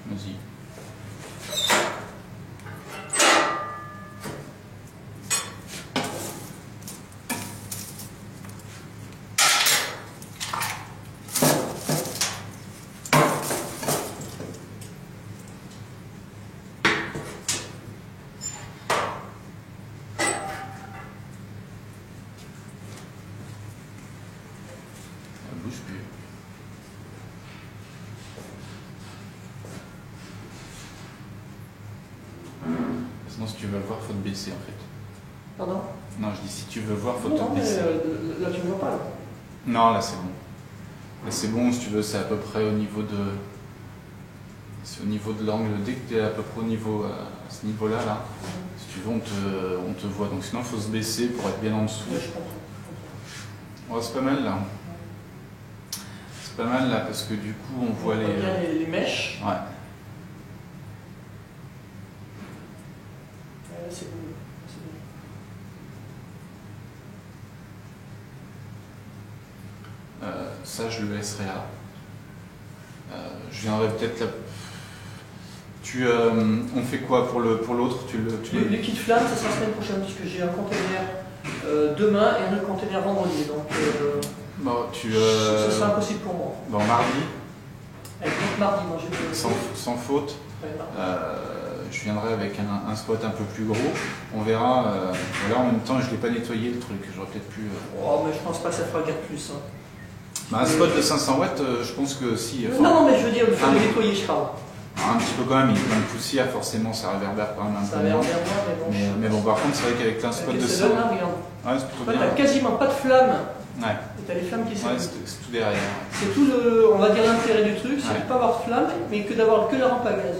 Vas-y. Bouge plus. Sinon, si tu veux voir, faut te baisser en fait. Pardon? Non, je dis si tu veux voir, faut Non, te mais baisser. là tu ne vois pas. Là. Non, là c'est bon. Là c'est bon, si tu veux, c'est à peu près au niveau de. C'est au niveau de l'angle. Dès que tu es à peu près au niveau, à ce niveau-là, là, si tu veux, on te voit. Donc sinon, il faut se baisser pour être bien en dessous. Ouais, je comprends. Oh, c'est pas mal là. C'est pas mal là parce que du coup, on voit On les. voit bien les mèches. Ouais. C'est bon. Ça, je le laisserai là. Je viendrai peut-être là. On fait quoi pour l'autre? Le kit flamme, ça sera la semaine prochaine parce que j'ai un container demain et un autre container vendredi. Donc bon, ça sera impossible pour moi. Bon, mardi. Avec mardi, moi j'ai sans faute. Ouais, je viendrai avec un spot un peu plus gros. On verra. Voilà, en même temps, je ne l'ai pas nettoyé le truc. J'aurais peut-être pu. Oh, mais je pense pas que ça fera guère plus. Hein. Bah, un spot de 500 watts, je pense que si. Non, mais je veux dire, il faut le nettoyer, je parle. Un petit peu quand même, il y a plein de poussière, forcément, ça réverbère quand même un peu. Ça réverbère moins, mais bon, par contre, c'est vrai qu'avec un spot de 100 watts. Ouais, c'est plutôt en fait, bien. t'as quasiment pas de flamme. Ouais. Et t'as les flammes qui Ouais, s'éteignent. c'est tout derrière. C'est tout on va dire l'intérêt du truc, c'est de ne pas avoir de flamme, mais que d'avoir que la rampe à gaz.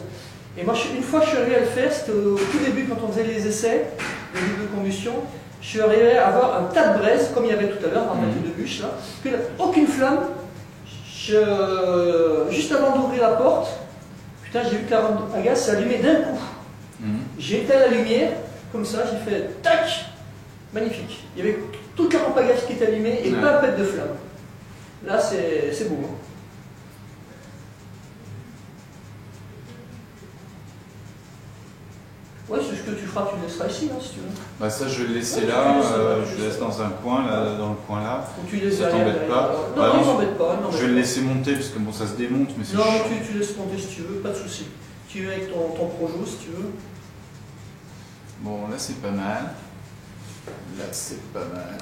Et moi, une fois que je suis arrivé à le faire, c'était au tout début quand on faisait les essais, les doubles de combustion, je suis arrivé à avoir un tas de braise, comme il y avait tout à l'heure, dans la de bûche, là, aucune flamme. Juste avant d'ouvrir la porte, putain, j'ai vu que la rampe à gaz s'est allumée d'un coup. J'ai éteint la lumière, comme ça, j'ai fait tac, magnifique. Il y avait toute la rampe à gaz qui était allumée et pas un pet de flamme. Là, c'est beau. Hein. Ouais, c'est ce que tu feras, tu le laisseras ici, hein, si tu veux. Bah ça, je vais le laisser là, je le laisse dans un coin, là, dans le coin là. Ou tu laisses ça t'embête pas? Non, non, t'embête pas. Je vais le laisser monter, parce que bon, ça se démonte, mais c'est non, chiant. tu laisses monter si tu veux, pas de souci. Tu veux avec ton projo, si tu veux. Bon, là, c'est pas mal. Là, c'est pas mal.